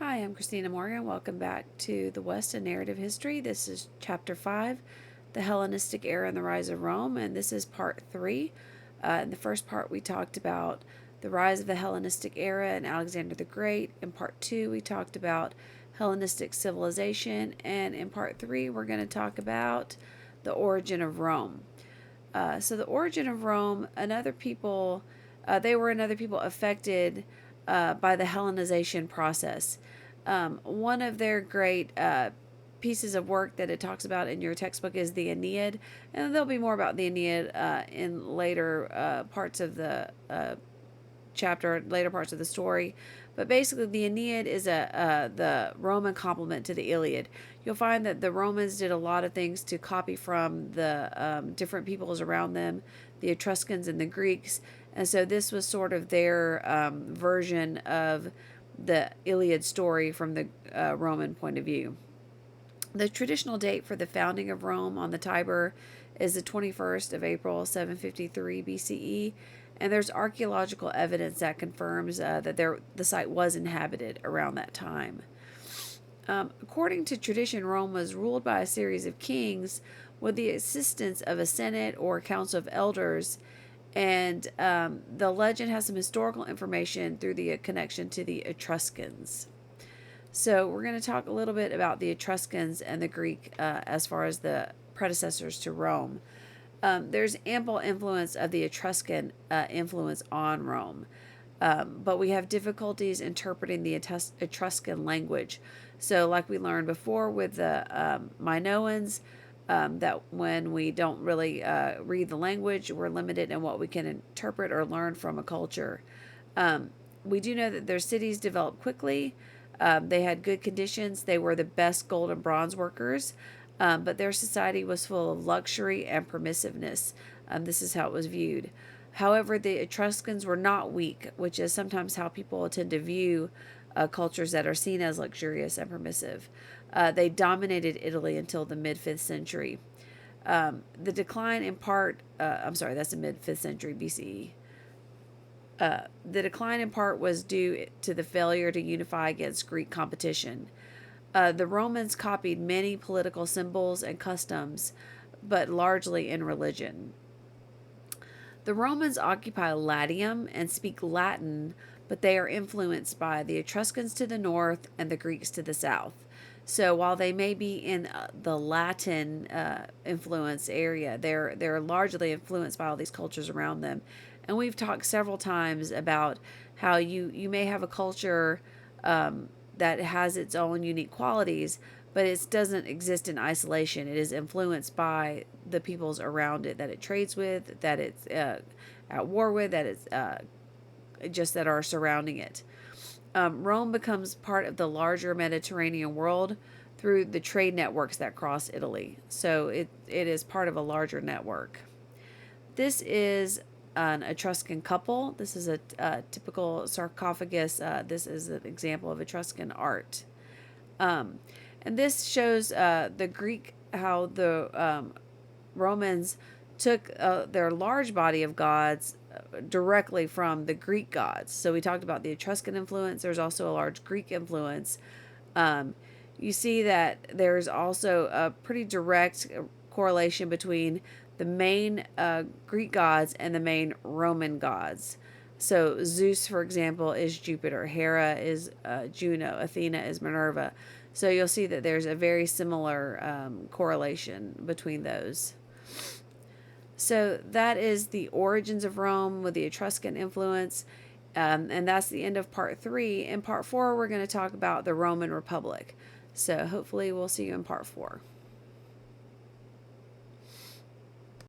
Hi, I'm Christina Morgan. Welcome back to the West and Narrative History. This is Chapter 5, The Hellenistic Era and the Rise of Rome, and this is Part 3. In the first part, we talked about the rise of the Hellenistic era and Alexander the Great. In Part 2, we talked about Hellenistic civilization, and in Part 3, we're going to talk about the origin of Rome. So the origin of Rome, they were another people affected by the Hellenization process. One of their great pieces of work that it talks about in your textbook is the Aeneid, and there'll be more about the Aeneid in later parts of the chapter, later parts of the story. But basically, the Aeneid is the Roman complement to the Iliad. You'll find that the Romans did a lot of things to copy from the different peoples around them, the Etruscans and the Greeks, and so this was sort of their version of the Iliad story from the Roman point of view. The traditional date for the founding of Rome on the Tiber is the 21st of April, 753 BCE, and there's archaeological evidence that confirms that the site was inhabited around that time. According to tradition, Rome was ruled by a series of kings with the assistance of a senate or council of elders, and the legend has some historical information through the connection to the Etruscans. So we're going to talk a little bit about the Etruscans and the Greek as far as the predecessors to Rome. There's ample influence of the Etruscan influence on Rome, but we have difficulties interpreting the Etruscan language. So like we learned before with the Minoans, that when we don't really read the language, we're limited in what we can interpret or learn from a culture. We do know that their cities developed quickly. They had good conditions. They were the best gold and bronze workers, but their society was full of luxury and permissiveness. This is how it was viewed. However, the Etruscans were not weak, which is sometimes how people tend to view cultures that are seen as luxurious and permissive. They dominated Italy until the mid 5th century. The decline in part, that's the mid 5th century BCE. The decline in part was due to the failure to unify against Greek competition. The Romans copied many political symbols and customs, but largely in religion. The Romans occupy Latium and speak Latin, but they are influenced by the Etruscans to the north and the Greeks to the south. So while they may be in the Latin influence area, they're largely influenced by all these cultures around them. And we've talked several times about how you may have a culture that has its own unique qualities, but it doesn't exist in isolation. It is influenced by the peoples around it that it trades with, that it's at war with, that it's just that are surrounding it. Rome becomes part of the larger Mediterranean world through the trade networks that cross Italy. So it is part of a larger network. This is an Etruscan couple. This is a typical sarcophagus. This is an example of Etruscan art. And this shows the Greek, how the Romans took their large body of gods directly from the Greek gods. So we talked about the Etruscan influence. There's also a large Greek influence. You see that there's also a pretty direct correlation between the main Greek gods and the main Roman gods. So Zeus, for example, is Jupiter. Hera is Juno. Athena is Minerva. So you'll see that there's a very similar correlation between those. So that is the origins of Rome with the Etruscan influence. And that's the end of part 3. In part 4, we're going to talk about the Roman Republic. So hopefully we'll see you in part 4.